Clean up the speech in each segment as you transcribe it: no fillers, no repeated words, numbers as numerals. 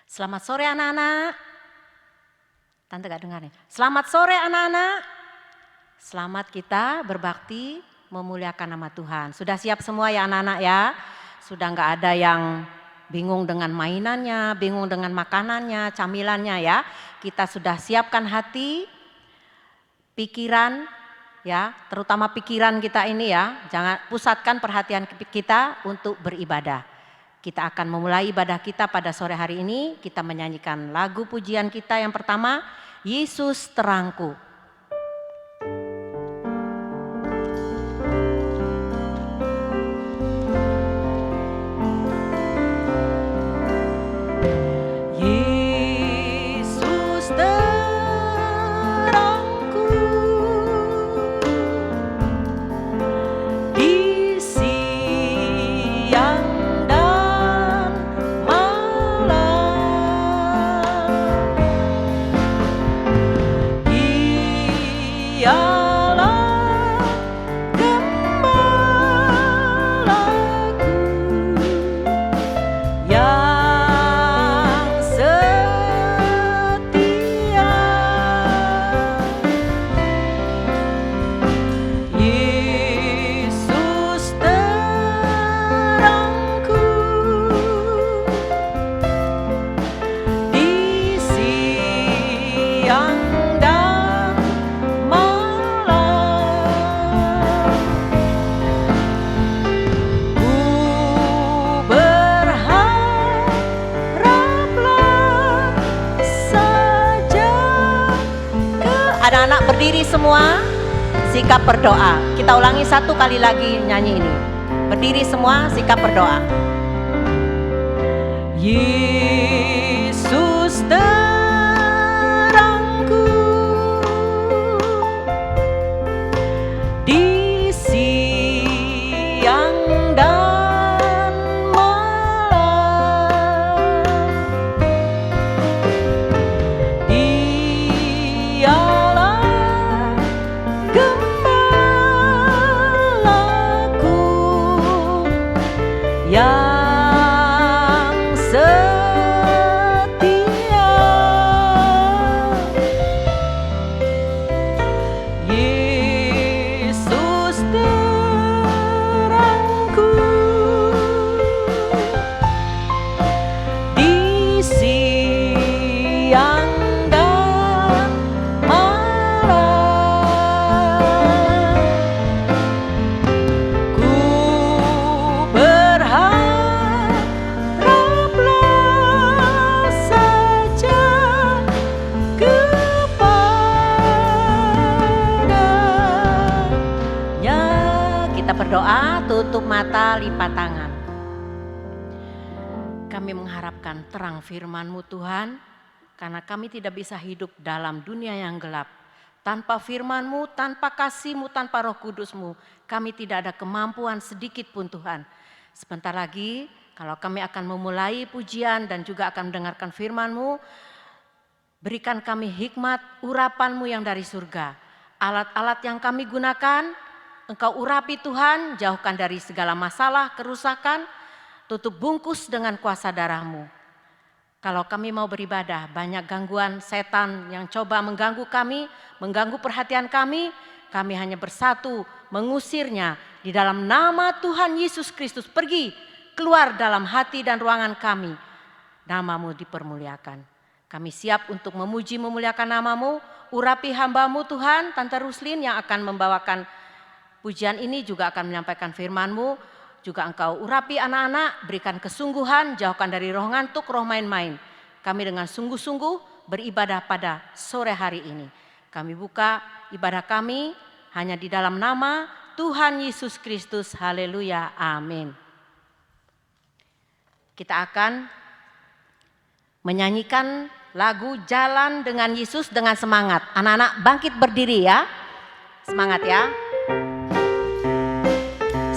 Selamat sore anak-anak. Tante gak dengar nih. Selamat sore anak-anak. Selamat kita berbakti memuliakan nama Tuhan. Sudah siap semua ya anak-anak ya? Sudah gak ada yang bingung dengan mainannya, bingung dengan makanannya, camilannya ya. Kita sudah siapkan hati, pikiran ya, terutama pikiran kita ini ya. Jangan pusatkan perhatian kita untuk beribadah. Kita akan memulai ibadah kita pada sore hari ini. Kita menyanyikan lagu pujian kita yang pertama, Yesus Terangku. Yesus terangku di siang anak-anak berdiri semua, sikap berdoa. Kita ulangi satu kali lagi nyanyi ini. Berdiri semua, sikap berdoa. Yesus terangku di siang dan malam. Yang setia, Yesus terangku di siang dan malam. Ku berharaplah saja kepadanya. Kita berdoa, tutup mata, lipat tangan. Kami mengharapkan terang firman-Mu Tuhan, karena kami tidak bisa hidup dalam dunia yang gelap. Tanpa firman-Mu, tanpa kasih-Mu, tanpa Roh Kudus-Mu, kami tidak ada kemampuan sedikit pun Tuhan. Sebentar lagi, kalau kami akan memulai pujian dan juga akan mendengarkan firman-Mu, berikan kami hikmat urapan-Mu yang dari surga. Alat-alat yang kami gunakan, Engkau urapi Tuhan, jauhkan dari segala masalah, kerusakan, tutup bungkus dengan kuasa darah-Mu. Kalau kami mau beribadah, banyak gangguan setan yang coba mengganggu kami, mengganggu perhatian kami hanya bersatu mengusirnya di dalam nama Tuhan Yesus Kristus. Pergi, keluar dalam hati dan ruangan kami. Nama-Mu dipermuliakan. Kami siap untuk memuji memuliakan nama-Mu. Urapi hamba-Mu Tuhan, Tante Ruslin yang akan membawakan pujian ini juga akan menyampaikan firman-Mu. Juga Engkau urapi anak-anak, berikan kesungguhan, jauhkan dari roh ngantuk, roh main-main. Kami dengan sungguh-sungguh beribadah pada sore hari ini. Kami buka ibadah kami hanya di dalam nama Tuhan Yesus Kristus. Haleluya, amin. Kita akan menyanyikan lagu Jalan dengan Yesus dengan semangat. Anak-anak bangkit berdiri ya. Semangat ya.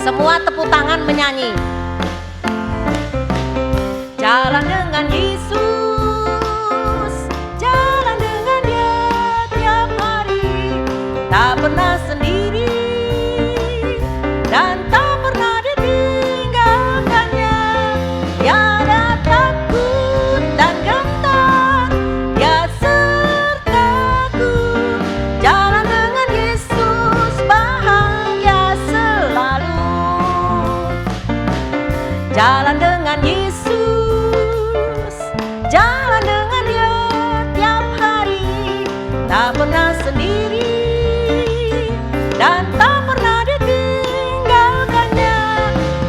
Semua tepuk tangan menyanyi. Jalan dengan Yesus, jalan dengan Dia tiap hari. Tak pernah sendiri dan tak pernah ditinggalkannya. Tiada takut dan Jalan dengan Yesus, jalan dengan Dia tiap hari, tak pernah sendiri dan tak pernah ditinggalkannya.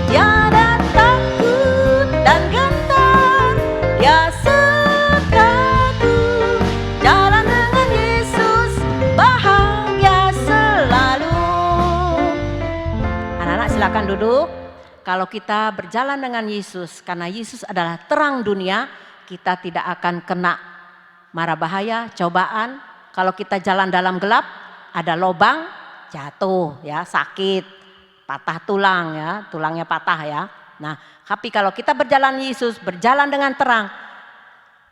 Tiada takut dan gentar, Dia sertaku. Jalan dengan Yesus, bahagia selalu. Anak-anak silakan duduk. Kalau kita berjalan dengan Yesus, karena Yesus adalah terang dunia, kita tidak akan kena mara bahaya, cobaan. Kalau kita jalan dalam gelap, ada lobang, jatuh ya, sakit, patah tulang ya, tulangnya patah ya. Nah, tapi kalau kita berjalan Yesus, berjalan dengan terang,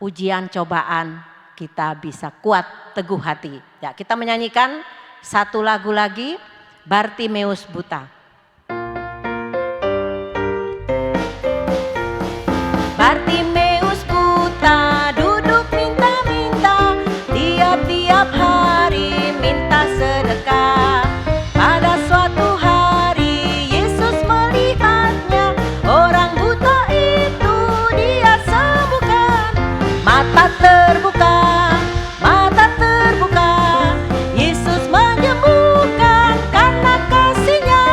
ujian cobaan kita bisa kuat, teguh hati. Ya, kita menyanyikan satu lagu lagi, Bartimeus buta. Bartimeus buta duduk minta-minta, tiap-tiap hari minta sedekah. Pada suatu hari Yesus melihatnya, orang buta itu Dia sembuhkan. Mata terbuka, mata terbuka, Yesus menyembuhkan karena kasih-Nya.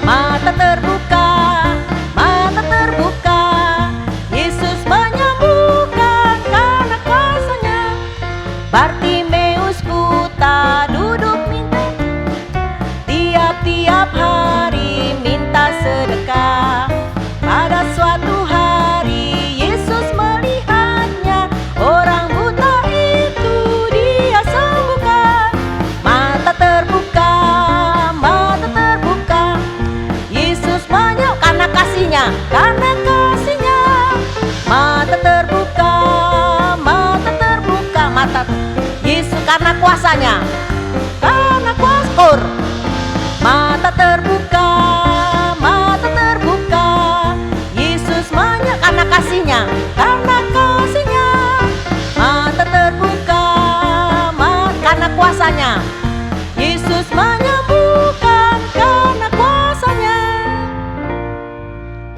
Mata terbuka, mata terbuka, Yesus menyembuhkan karena kuasa-Nya. Bartimeus buta duduk minta, tiap-tiap hari minta sedekah. Pada suatu hari Yesus melihatnya, orang buta itu Dia sembuhkan. Mata terbuka, Yesus menyembuhkan karena kasih-Nya, karena kasih-Nya. Mata terbuka, mata Yesus karena kuasa-Nya, karena kuasa. Mata terbuka, Yesus karena kasih-Nya, karena kasih-Nya. Mata terbuka, karena kuasa-Nya, Yesus menyembuhkan karena kuasa-Nya.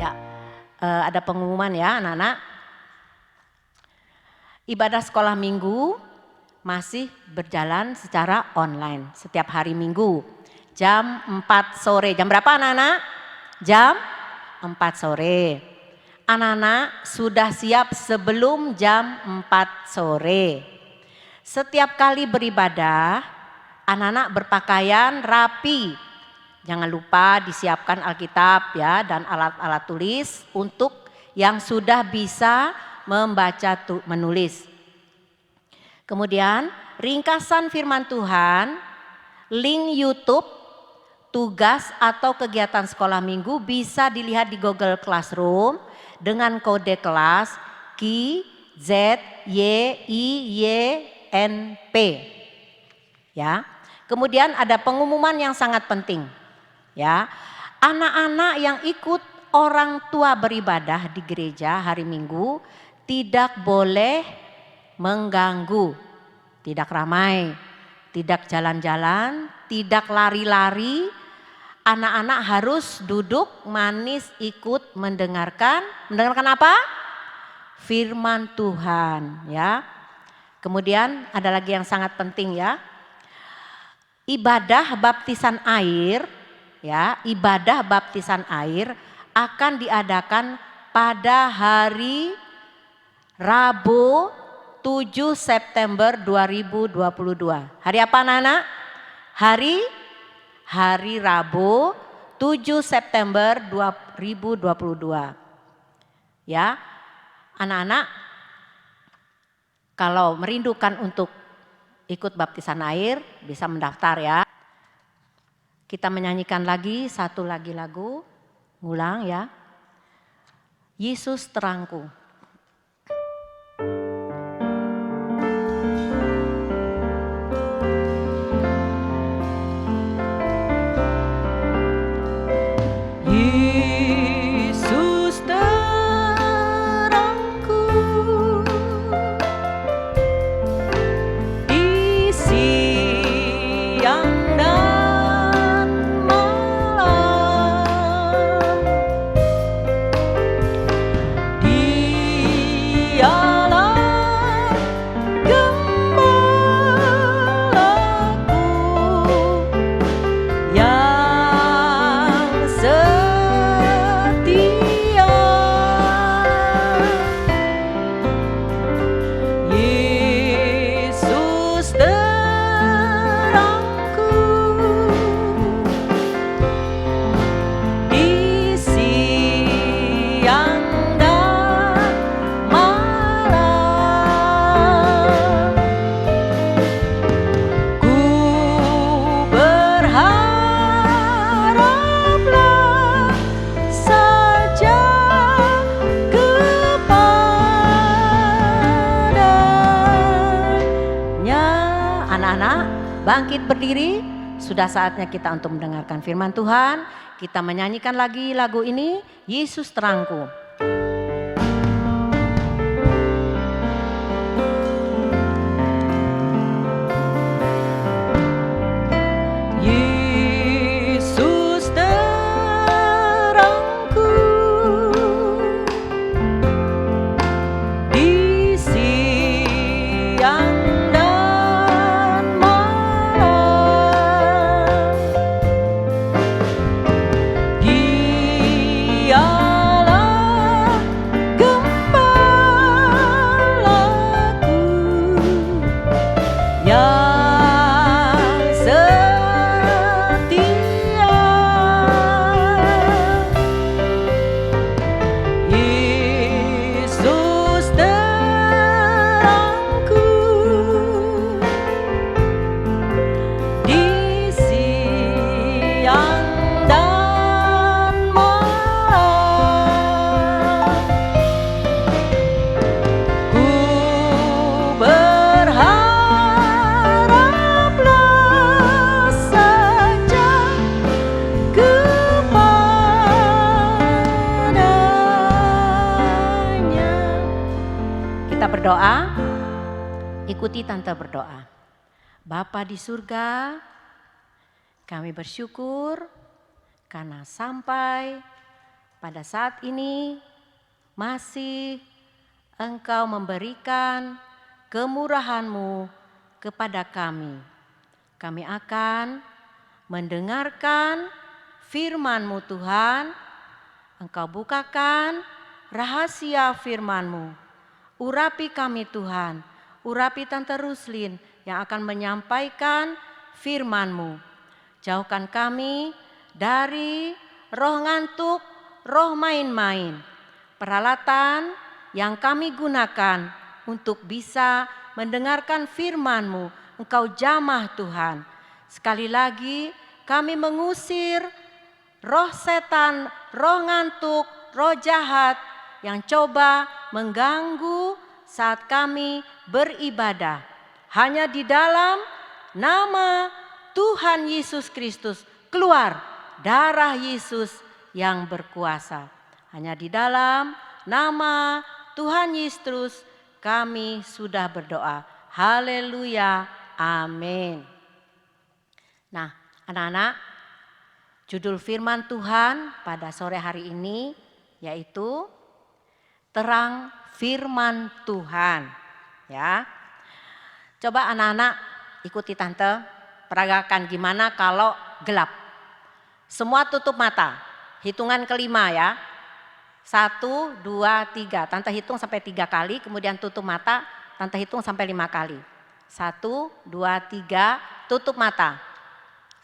Ya, ada pengumuman ya anak-anak. Ibadah sekolah minggu masih berjalan secara online setiap hari Minggu jam 4 sore. Jam berapa anak-anak? Jam 4 sore. Anak-anak sudah siap sebelum jam 4 sore. Setiap kali beribadah, anak-anak berpakaian rapi. Jangan lupa disiapkan Alkitab ya dan alat-alat tulis untuk yang sudah bisa membaca menulis. Kemudian ringkasan firman Tuhan, link YouTube, tugas atau kegiatan sekolah minggu bisa dilihat di Google Classroom dengan kode kelas KZYIYNP. Ya. Kemudian ada pengumuman yang sangat penting. Ya. Anak-anak yang ikut orang tua beribadah di gereja hari Minggu tidak boleh mengganggu, tidak ramai, tidak jalan-jalan, tidak lari-lari. Anak-anak harus duduk manis ikut mendengarkan apa? Firman Tuhan ya. Kemudian ada lagi yang sangat penting ya. Ibadah baptisan air ya, ibadah baptisan air akan diadakan pada hari Rabu 7 September 2022. Hari apa anak-anak? Hari Rabu 7 September 2022. Ya, anak-anak kalau merindukan untuk ikut baptisan air bisa mendaftar ya. Kita menyanyikan lagi satu lagi lagu, ngulang ya. Yesus terangku. bangkit berdiri. Sudah saatnya kita untuk mendengarkan firman Tuhan. Kita menyanyikan lagi lagu ini, Yesus Terangku. Berdoa, ikuti tante berdoa. Bapa di surga, kami bersyukur karena sampai pada saat ini masih Engkau memberikan kemurahan-Mu kepada kami. Kami akan mendengarkan firman-Mu Tuhan. Engkau bukakan rahasia firman-Mu. Urapi kami Tuhan, urapi Tante Ruslin yang akan menyampaikan firman-Mu. Jauhkan kami dari roh ngantuk, roh main-main. Peralatan yang kami gunakan untuk bisa mendengarkan firman-Mu, Engkau jamah Tuhan. Sekali lagi kami mengusir roh setan, roh ngantuk, roh jahat yang coba mengganggu saat kami beribadah. Hanya di dalam nama Tuhan Yesus Kristus keluar darah Yesus yang berkuasa. Hanya di dalam nama Tuhan Yesus kami sudah berdoa. Haleluya, amin. Nah, anak-anak, judul firman Tuhan pada sore hari ini yaitu terang firman Tuhan, ya. Coba anak-anak ikuti tante, peragakan gimana kalau gelap. Semua tutup mata, hitungan kelima ya. 1, 2, 3, tante hitung sampai 3 kali, kemudian tutup mata, tante hitung sampai 5 kali. 1, 2, 3, tutup mata.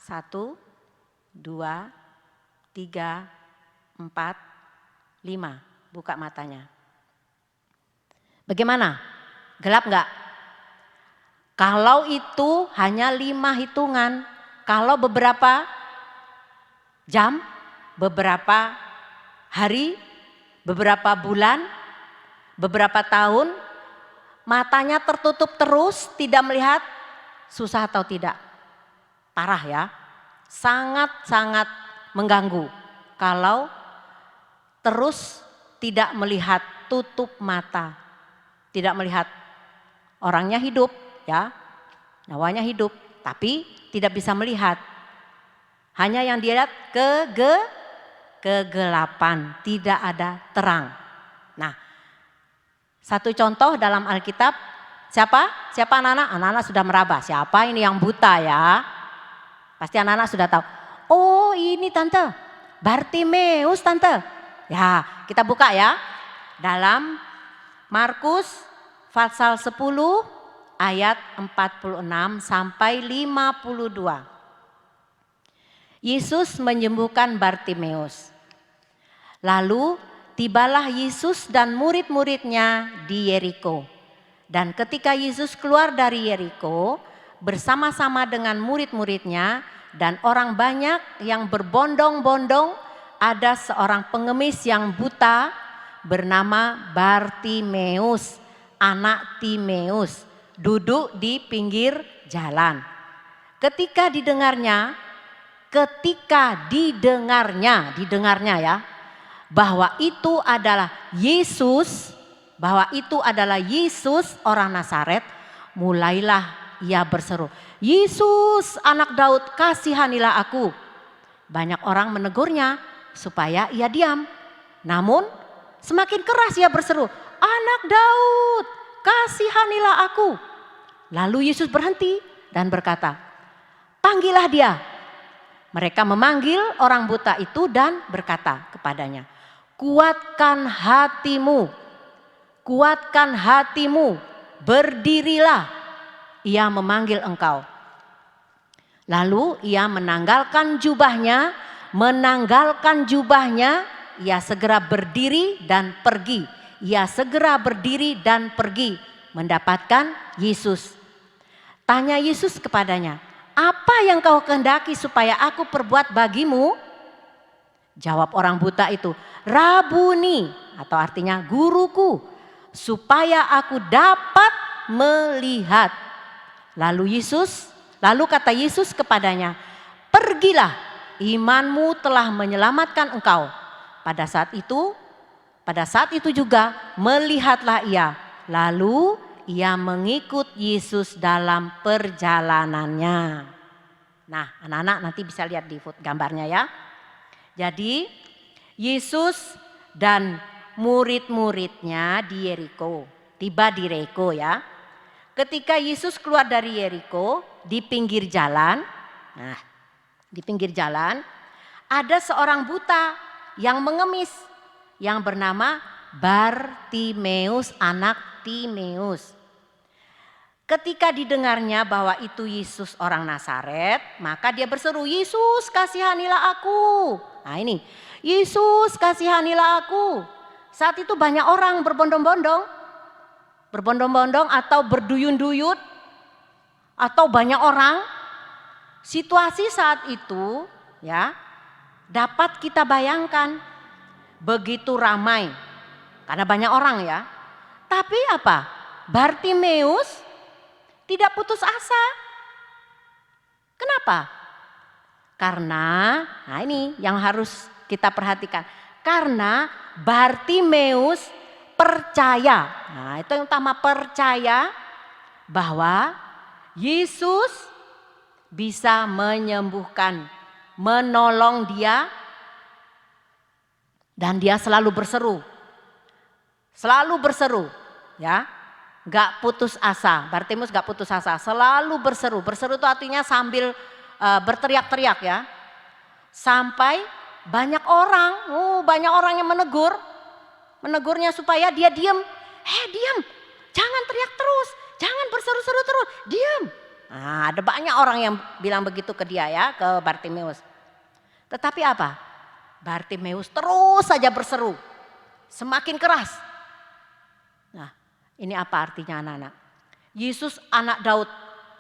1, 2, 3, 4, 5, buka matanya. Bagaimana? Gelap enggak? Kalau itu hanya 5 hitungan. Kalau beberapa jam, beberapa hari, beberapa bulan, beberapa tahun, matanya tertutup terus, tidak melihat, susah atau tidak? Parah ya, sangat-sangat mengganggu. Kalau terus tidak melihat, tutup mata. Tidak melihat, orangnya hidup ya, nyawanya hidup, tapi tidak bisa melihat. Hanya yang dilihat kegelapan, tidak ada terang. Nah, satu contoh dalam Alkitab, siapa? Siapa anak-anak? Anak-anak sudah meraba, siapa ini yang buta ya? Pasti anak-anak sudah tahu. Oh ini tante, Bartimeus tante. Ya, kita buka ya. Dalam Markus pasal 10 ayat 46 sampai 52. Yesus menyembuhkan Bartimeus. Lalu tibalah Yesus dan murid-muridnya di Yeriko. Dan ketika Yesus keluar dari Yeriko bersama-sama dengan murid-muridnya dan orang banyak yang berbondong-bondong, ada seorang pengemis yang buta bernama Bartimeus, anak Timeus, duduk di pinggir jalan. didengarnya ya, bahwa itu adalah Yesus orang Nazaret, mulailah ia berseru, "Yesus anak Daud, kasihanilah aku." Banyak orang menegurnya supaya ia diam. Namun semakin keras ia berseru, "Anak Daud, kasihanilah aku." Lalu Yesus berhenti dan berkata, "Panggillah dia." Mereka memanggil orang buta itu dan berkata kepadanya, kuatkan hatimu, berdirilah, ia memanggil engkau." Lalu ia menanggalkan jubahnya, ia segera berdiri dan pergi mendapatkan Yesus. Tanya Yesus kepadanya, "Apa yang kau kehendaki supaya aku perbuat bagimu?" Jawab orang buta itu, "Rabuni," atau artinya guruku, "supaya aku dapat melihat." Lalu kata Yesus kepadanya, "Pergilah, imanmu telah menyelamatkan engkau." Pada saat itu juga melihatlah ia. Lalu ia mengikut Yesus dalam perjalanannya. Nah, anak-anak nanti bisa lihat di gambarnya ya. Jadi Yesus dan murid-muridnya di Yeriko, tiba di Yeriko ya. Ketika Yesus keluar dari Yeriko, di pinggir jalan ada seorang buta yang mengemis yang bernama Bartimeus, anak Timeus. Ketika didengarnya bahwa itu Yesus orang Nazaret, maka dia berseru, "Yesus, kasihanilah aku." Nah ini, "Yesus, kasihanilah aku." Saat itu banyak orang berbondong-bondong atau berduyun-duyun, atau banyak orang. Situasi saat itu ya dapat kita bayangkan, begitu ramai karena banyak orang ya. Tapi apa? Bartimeus tidak putus asa. Kenapa? Karena, nah ini yang harus kita perhatikan. Karena Bartimeus percaya. Nah itu yang utama, percaya bahwa Yesus bisa menyembuhkan, menolong dia. Dan dia selalu berseru ya. Gak putus asa, Bartimeus gak putus asa, selalu berseru. Berseru itu artinya sambil berteriak-teriak ya. Sampai banyak orang yang menegurnya supaya dia diam. Diam, jangan teriak terus, jangan berseru-seru terus, diam. Nah, ada banyak orang yang bilang begitu ke dia ya, ke Bartimeus. Tetapi apa? Bartimeus terus saja berseru, semakin keras. Nah, ini apa artinya anak-anak? Yesus anak Daud,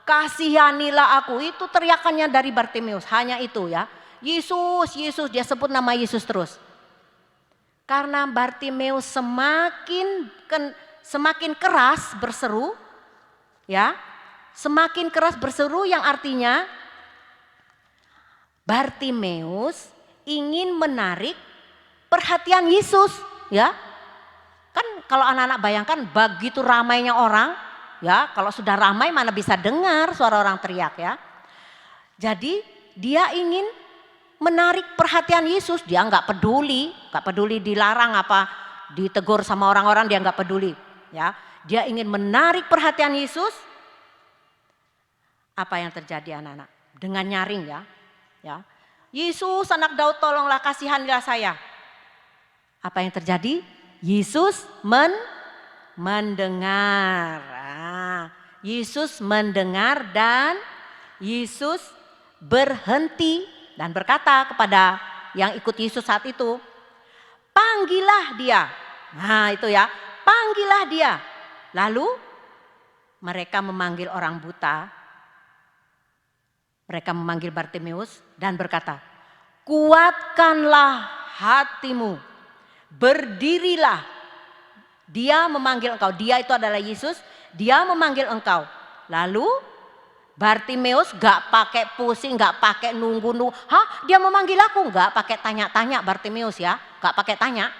kasihanilah aku. Itu teriakannya dari Bartimeus, hanya itu ya. Yesus, Yesus, dia sebut nama Yesus terus. Karena Bartimeus semakin keras berseru, ya, semakin keras berseru yang artinya Bartimeus ingin menarik perhatian Yesus, ya. Kan kalau anak-anak bayangkan begitu ramainya orang, ya, kalau sudah ramai mana bisa dengar suara orang teriak ya. Jadi dia ingin menarik perhatian Yesus, dia nggak peduli dilarang apa, ditegur sama orang-orang, dia nggak peduli, ya. Dia ingin menarik perhatian Yesus. Apa yang terjadi anak-anak? Dengan nyaring ya. Yesus anak Daud, tolonglah, kasihanilah saya. Apa yang terjadi? Yesus mendengar. Yesus mendengar dan Yesus berhenti dan berkata kepada yang ikut Yesus saat itu, "Panggillah dia." Nah itu ya, panggillah dia. Lalu mereka memanggil orang buta. Mereka memanggil Bartimeus dan berkata, "Kuatkanlah hatimu, berdirilah. Dia memanggil engkau." Dia itu adalah Yesus, dia memanggil engkau. Lalu Bartimeus gak pakai pusing, gak pakai nunggu-nunggu. Hah, dia memanggil aku? Gak pakai tanya-tanya Bartimeus ya, gak pakai tanya.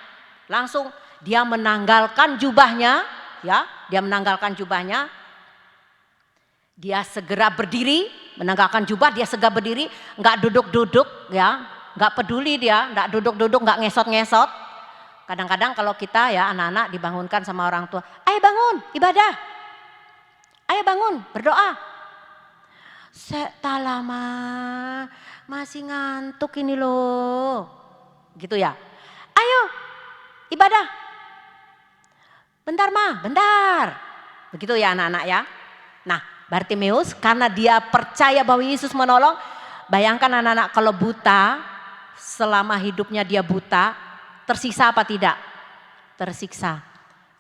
Langsung dia menanggalkan jubahnya, ya, dia menanggalkan jubahnya. Dia segera berdiri, menanggalkan jubah, dia segera berdiri, gak duduk-duduk ya, gak peduli dia, gak duduk-duduk, gak ngesot-ngesot. Kadang-kadang kalau kita ya anak-anak dibangunkan sama orang tua, ayo bangun ibadah, ayo bangun berdoa. Tak lama, masih ngantuk ini loh, gitu ya. Ayo ibadah, bentar mah, bentar, begitu ya anak-anak ya. Nah Bartimeus karena dia percaya bahwa Yesus menolong, bayangkan anak-anak kalau buta, selama hidupnya dia buta, tersiksa apa tidak? Tersiksa.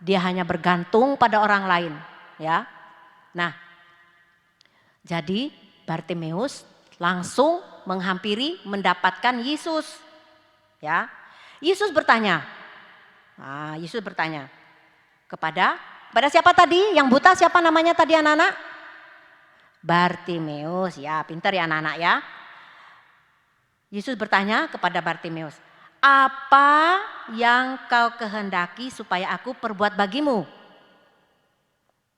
Dia hanya bergantung pada orang lain, ya. Nah, jadi Bartimeus langsung menghampiri mendapatkan Yesus. Ya. Yesus bertanya. Nah, Yesus bertanya kepada siapa tadi? Yang buta siapa namanya tadi anak-anak? Bartimeus. Ya, pintar ya anak-anak ya. Yesus bertanya kepada Bartimeus, apa yang kau kehendaki supaya aku perbuat bagimu?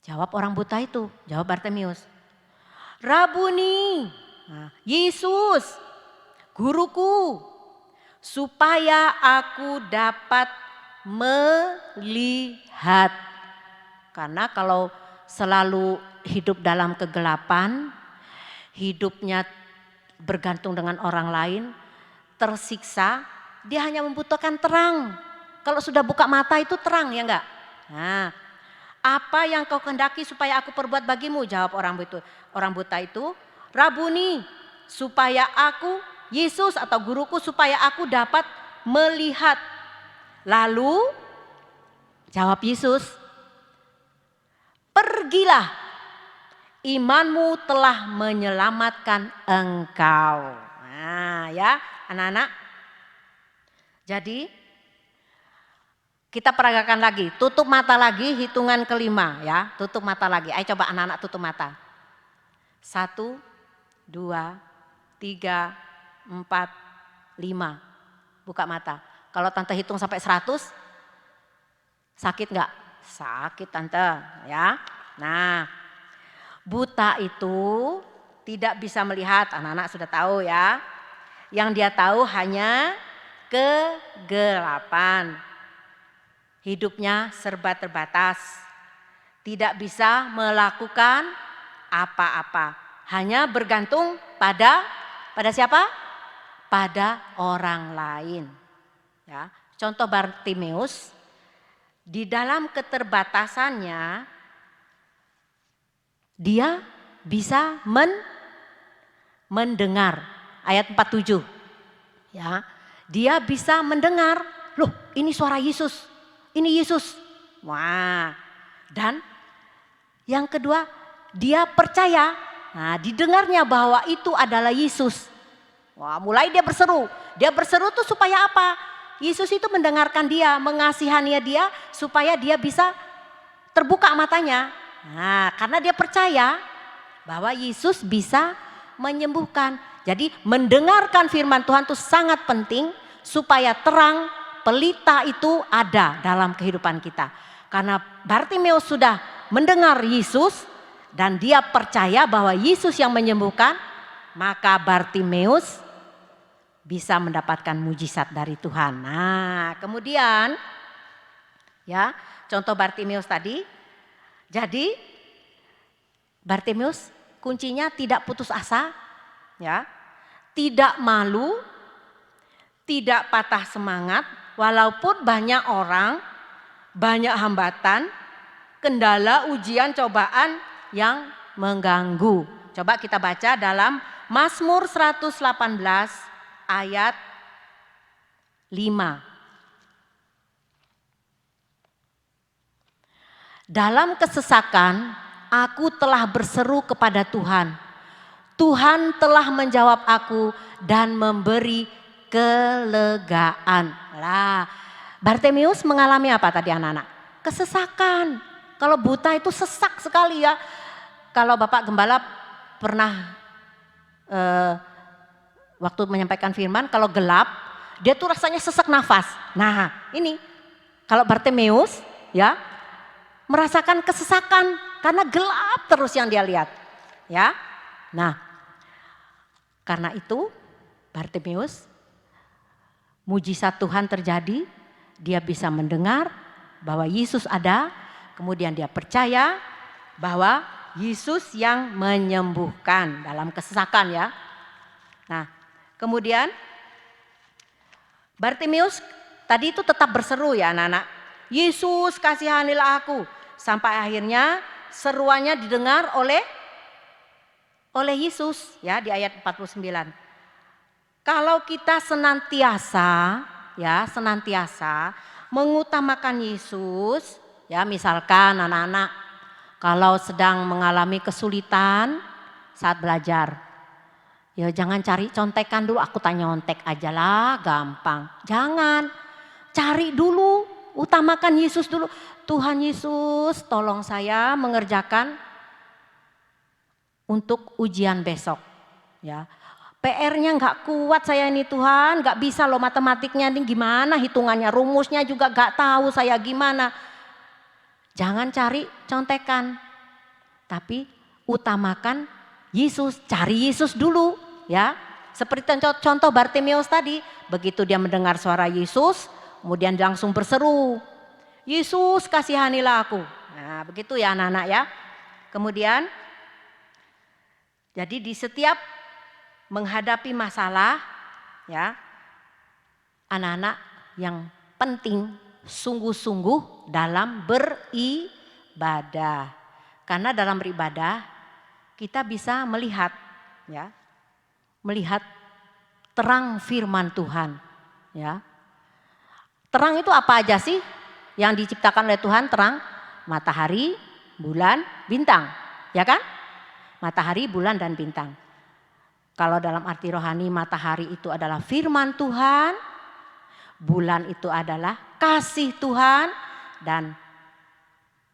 Jawab orang buta itu, jawab Bartimeus. Rabuni, Yesus, guruku, supaya aku dapat melihat. Karena kalau selalu hidup dalam kegelapan, hidupnya bergantung dengan orang lain, tersiksa, dia hanya membutuhkan terang. Kalau sudah buka mata itu terang ya enggak? Nah, apa yang kau kehendaki supaya aku perbuat bagimu? Jawab orang buta itu, Rabuni, supaya aku, Yesus atau guruku, supaya aku dapat melihat. Lalu jawab Yesus, pergilah, imanmu telah menyelamatkan engkau. Nah ya anak-anak, jadi kita peragakan lagi, tutup mata lagi, hitungan kelima ya, tutup mata lagi. Ayo coba anak-anak tutup mata. 1, 2, 3, 4, 5. Buka mata. Kalau tante hitung sampai 100, sakit nggak? Sakit tante ya. Nah, buta itu tidak bisa melihat, anak-anak sudah tahu ya. Yang dia tahu hanya kegelapan. Hidupnya serba terbatas, tidak bisa melakukan apa-apa, hanya bergantung pada siapa? Pada orang lain. Ya, contoh Bartimeus, di dalam keterbatasannya dia bisa mendengar. Ayat 47. Ya, dia bisa mendengar, loh ini suara Yesus. Ini Yesus. Wah. Dan yang kedua, dia percaya. Nah, didengarnya bahwa itu adalah Yesus. Wah, mulai dia berseru. Dia berseru tuh supaya apa? Yesus itu mendengarkan dia, mengasihani dia supaya dia bisa terbuka matanya. Nah, karena dia percaya bahwa Yesus bisa menyembuhkan. Jadi mendengarkan firman Tuhan itu sangat penting supaya terang pelita itu ada dalam kehidupan kita. Karena Bartimeus sudah mendengar Yesus dan dia percaya bahwa Yesus yang menyembuhkan, maka Bartimeus bisa mendapatkan mujizat dari Tuhan. Nah, kemudian ya, contoh Bartimeus tadi. Jadi Bartimeus kuncinya tidak putus asa, ya. Tidak malu, tidak patah semangat. Walaupun banyak orang, banyak hambatan, kendala, ujian, cobaan yang mengganggu. Coba kita baca dalam Mazmur 118 ayat 5. Dalam kesesakan, aku telah berseru kepada Tuhan. Tuhan telah menjawab aku dan memberi kelegaan. Lah, Bartimeus mengalami apa tadi anak-anak? Kesesakan. Kalau buta itu sesak sekali ya. Kalau Bapak Gembala pernah waktu menyampaikan firman, kalau gelap dia tuh rasanya sesak nafas. Nah ini kalau Bartimeus ya merasakan kesesakan karena gelap terus yang dia lihat ya. Nah karena itu Bartimeus, mujizat Tuhan terjadi, dia bisa mendengar bahwa Yesus ada, kemudian dia percaya bahwa Yesus yang menyembuhkan dalam kesesakan ya. Nah kemudian Bartimeus tadi itu tetap berseru ya anak-anak, Yesus kasihanilah aku, sampai akhirnya seruannya didengar oleh Yesus ya di ayat 49. Kalau kita senantiasa mengutamakan Yesus ya, misalkan anak-anak kalau sedang mengalami kesulitan saat belajar, ya jangan cari contekan dulu, aku tanya nyontek aja lah gampang. Jangan, cari dulu, utamakan Yesus dulu. Tuhan Yesus tolong saya mengerjakan untuk ujian besok ya. PR-nya gak kuat saya ini Tuhan, gak bisa loh matematiknya ini gimana hitungannya, rumusnya juga gak tahu saya gimana. Jangan cari contekan, tapi utamakan Yesus, cari Yesus dulu ya. Seperti contoh Bartimeus tadi, begitu dia mendengar suara Yesus, kemudian dia langsung berseru, Yesus kasihanilah aku. Nah begitu ya anak-anak ya. Kemudian, jadi di setiap menghadapi masalah ya, anak-anak yang penting sungguh-sungguh dalam beribadah. Karena dalam beribadah kita bisa melihat ya, melihat terang firman Tuhan ya. Terang itu apa aja sih yang diciptakan oleh Tuhan? Terang, matahari, bulan, bintang, ya kan? Matahari, bulan dan bintang. Kalau dalam arti rohani, matahari itu adalah firman Tuhan, bulan itu adalah kasih Tuhan, dan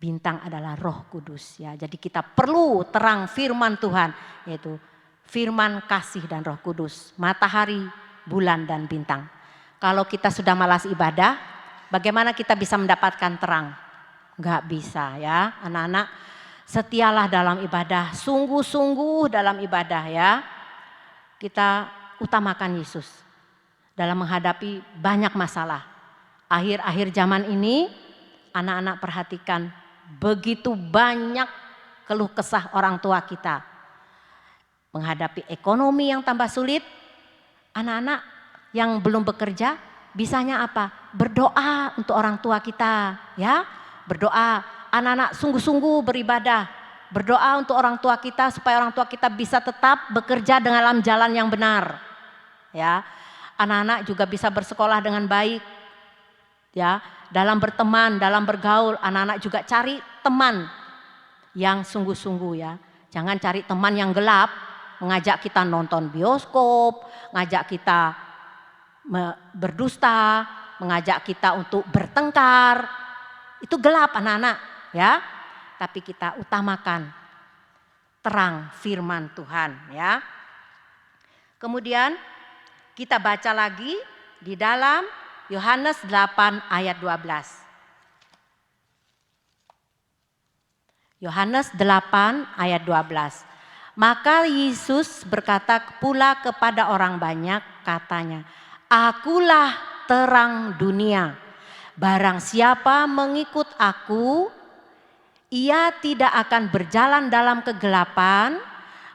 bintang adalah Roh Kudus ya. Jadi kita perlu terang firman Tuhan, yaitu firman kasih dan Roh Kudus, matahari, bulan dan bintang. Kalau kita sudah malas ibadah, bagaimana kita bisa mendapatkan terang? Enggak bisa ya anak-anak. Setialah dalam ibadah, sungguh-sungguh dalam ibadah ya. Kita utamakan Yesus dalam menghadapi banyak masalah. Akhir-akhir zaman ini anak-anak perhatikan begitu banyak keluh kesah orang tua kita. Menghadapi ekonomi yang tambah sulit, anak-anak yang belum bekerja bisanya apa? Berdoa untuk orang tua kita ya. Berdoa, anak-anak sungguh-sungguh beribadah. Berdoa untuk orang tua kita supaya orang tua kita bisa tetap bekerja dalam jalan yang benar. Ya, anak-anak juga bisa bersekolah dengan baik. Ya, dalam berteman, dalam bergaul, anak-anak juga cari teman yang sungguh-sungguh ya. Jangan cari teman yang gelap, mengajak kita nonton bioskop, ngajak kita berdusta, mengajak kita untuk bertengkar. Itu gelap anak-anak ya. Tapi kita utamakan terang firman Tuhan ya. Kemudian kita baca lagi di dalam Yohanes 8 ayat 12. Yohanes 8 ayat 12. Maka Yesus berkata pula kepada orang banyak, katanya, Akulah terang dunia. Barang siapa mengikut aku, ia tidak akan berjalan dalam kegelapan,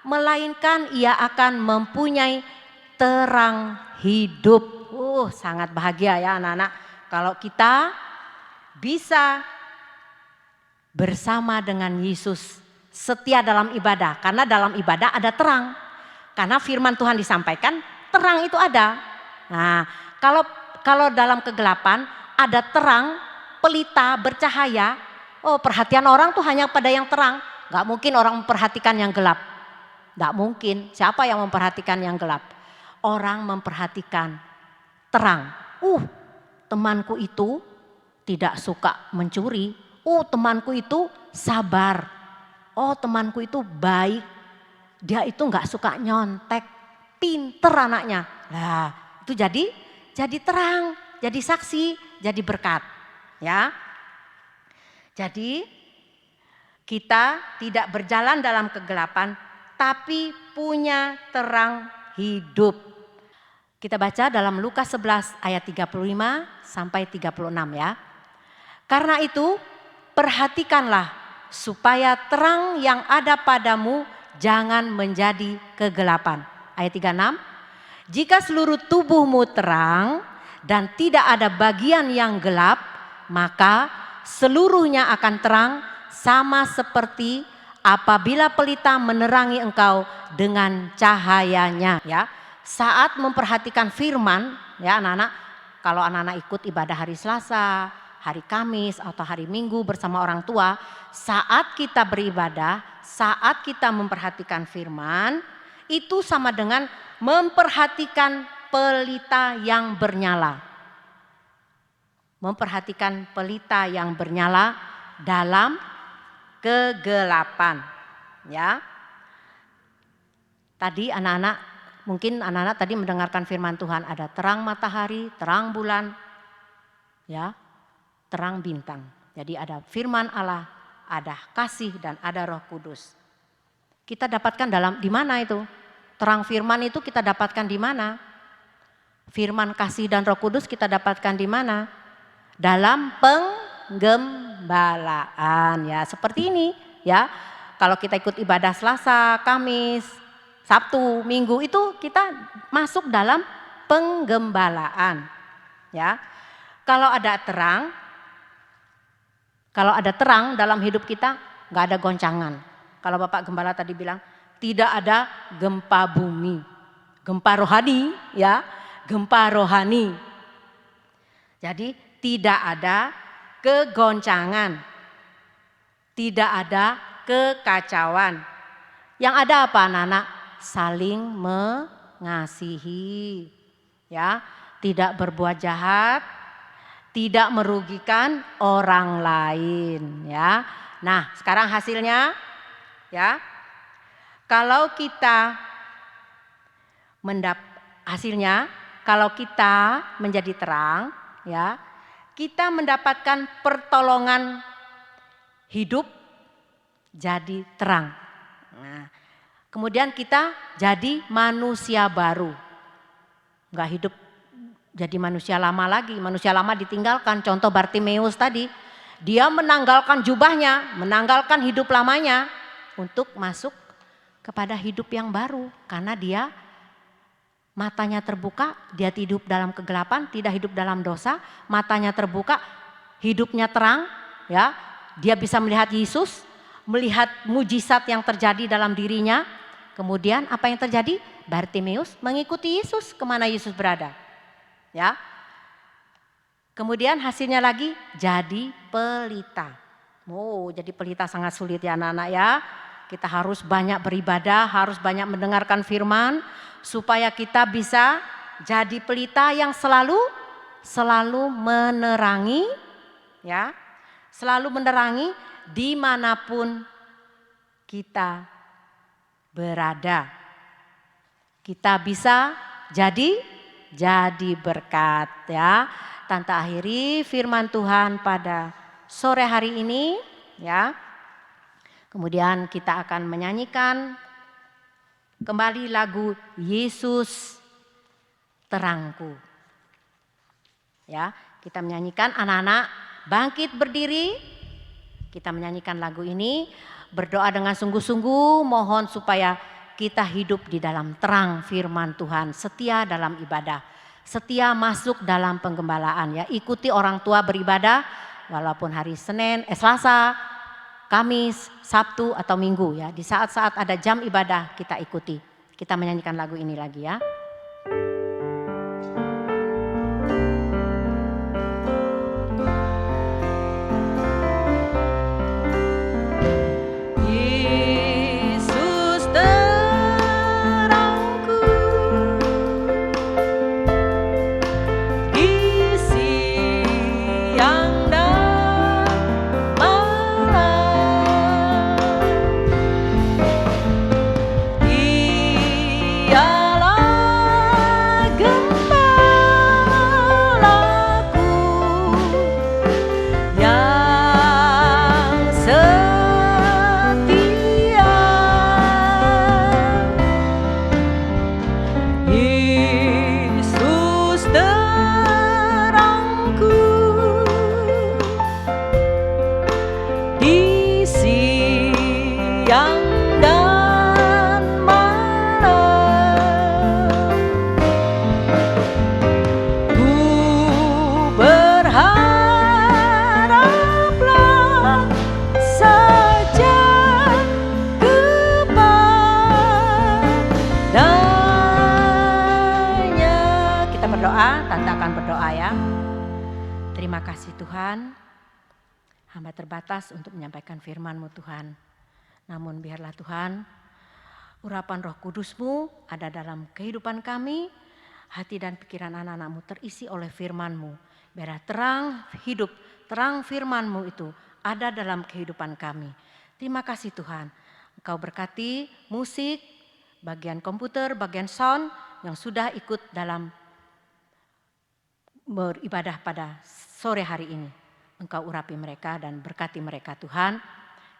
melainkan ia akan mempunyai terang hidup. Sangat bahagia ya anak-anak kalau kita bisa bersama dengan Yesus, setia dalam ibadah. Karena dalam ibadah ada terang. Karena firman Tuhan disampaikan, terang itu ada. Nah, kalau dalam kegelapan ada terang, pelita, bercahaya. Perhatian orang tuh hanya pada yang terang. Gak mungkin orang memperhatikan yang gelap. Gak mungkin. Siapa yang memperhatikan yang gelap? Orang memperhatikan terang. Temanku itu tidak suka mencuri. Temanku itu sabar. Temanku itu baik. Dia itu nggak suka nyontek, pinter anaknya. Nah, itu jadi terang, jadi saksi, jadi berkat. Ya. Jadi kita tidak berjalan dalam kegelapan, tapi punya terang hidup. Kita baca dalam Lukas 11 ayat 35 sampai 36 ya. Karena itu perhatikanlah supaya terang yang ada padamu jangan menjadi kegelapan. Ayat 36, jika seluruh tubuhmu terang dan tidak ada bagian yang gelap, maka seluruhnya akan terang sama seperti apabila pelita menerangi engkau dengan cahayanya. Ya, saat memperhatikan firman, ya anak-anak, kalau anak-anak ikut ibadah hari Selasa, hari Kamis atau hari Minggu bersama orang tua, saat kita beribadah, saat kita memperhatikan firman, itu sama dengan memperhatikan pelita yang bernyala. Memperhatikan pelita yang bernyala dalam kegelapan. Ya. Tadi mungkin anak-anak tadi mendengarkan firman Tuhan, ada terang matahari, terang bulan, ya, terang bintang. Jadi ada firman Allah, ada kasih dan ada Roh Kudus. Kita dapatkan di mana itu? Terang firman itu kita dapatkan di mana? Firman kasih dan Roh Kudus kita dapatkan di mana? Dalam penggembalaan, ya, seperti ini, ya. Kalau kita ikut ibadah Selasa, Kamis, Sabtu, Minggu, itu kita masuk dalam penggembalaan, ya. Kalau ada terang dalam hidup kita, nggak ada goncangan. Kalau Bapak Gembala tadi bilang tidak ada gempa bumi, gempa rohani, ya, gempa rohani. Jadi tidak ada kegoncangan, tidak ada kekacauan. Yang ada apa anak-anak? Saling mengasihi, ya, tidak berbuat jahat, tidak merugikan orang lain, ya. Nah, sekarang hasilnya, ya. Kalau kita kalau kita menjadi terang, ya, kita mendapatkan pertolongan hidup jadi terang. Nah, kemudian kita jadi manusia baru. Enggak hidup jadi manusia lama lagi. Manusia lama ditinggalkan. Contoh Bartimeus tadi. Dia menanggalkan jubahnya, menanggalkan hidup lamanya untuk masuk kepada hidup yang baru. Karena dia matanya terbuka, dia hidup dalam kegelapan, tidak hidup dalam dosa. Matanya terbuka, hidupnya terang, ya. Dia bisa melihat Yesus, melihat mujizat yang terjadi dalam dirinya. Kemudian apa yang terjadi? Bartimeus mengikuti Yesus kemana Yesus berada. Ya. Kemudian hasilnya lagi jadi pelita. Oh, jadi pelita sangat sulit ya anak-anak ya. Kita harus banyak beribadah, harus banyak mendengarkan firman supaya kita bisa jadi pelita yang selalu menerangi, ya. Selalu menerangi dimanapun kita berada. Kita bisa jadi berkat, ya. Tante akhiri firman Tuhan pada sore hari ini, ya. Kemudian kita akan menyanyikan kembali lagu Yesus Terangku. Ya, kita menyanyikan, anak-anak bangkit berdiri. Kita menyanyikan lagu ini, berdoa dengan sungguh-sungguh, mohon supaya kita hidup di dalam terang firman Tuhan, setia dalam ibadah, setia masuk dalam penggembalaan, ya. Ikuti orang tua beribadah walaupun hari Selasa, Kamis, Sabtu atau Minggu, ya. Di saat-saat ada jam ibadah kita ikuti. Kita menyanyikan lagu ini lagi, ya. Yesus siang dan malam. Ku berharaplah saja kepadanya. Kita berdoa, Tante akan berdoa ya. Terima kasih Tuhan, hamba terbatas untuk menyampaikan firman-Mu Tuhan. Namun biarlah Tuhan, urapan Roh Kudus-Mu ada dalam kehidupan kami, hati dan pikiran anak-anak-Mu terisi oleh firman-Mu. Biarlah terang hidup, terang firman-Mu itu ada dalam kehidupan kami. Terima kasih Tuhan, Engkau berkati musik, bagian komputer, bagian sound yang sudah ikut dalam beribadah pada sore hari ini. Engkau urapi mereka dan berkati mereka Tuhan.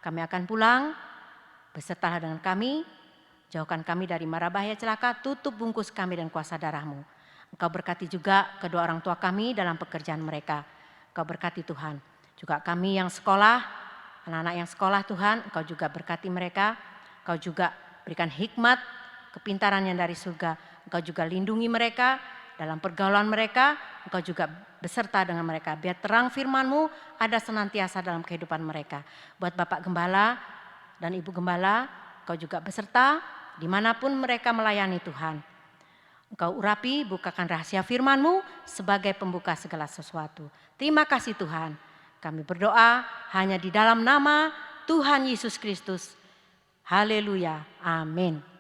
Kami akan pulang, besertalah dengan kami, jauhkan kami dari mara bahaya celaka, tutup bungkus kami dan kuasa darah-Mu. Engkau berkati juga kedua orang tua kami dalam pekerjaan mereka. Engkau berkati Tuhan. Juga kami yang sekolah, anak-anak yang sekolah Tuhan, Engkau juga berkati mereka. Engkau juga berikan hikmat, kepintaran yang dari surga. Engkau juga lindungi mereka dalam pergaulan mereka. Engkau juga beserta dengan mereka. Biar terang firman-Mu ada senantiasa dalam kehidupan mereka. Buat Bapak Gembala dan Ibu Gembala, Engkau juga beserta dimanapun mereka melayani Tuhan. Engkau urapi, bukakan rahasia firman-Mu sebagai pembuka segala sesuatu. Terima kasih Tuhan. Kami berdoa hanya di dalam nama Tuhan Yesus Kristus. Haleluya. Amin.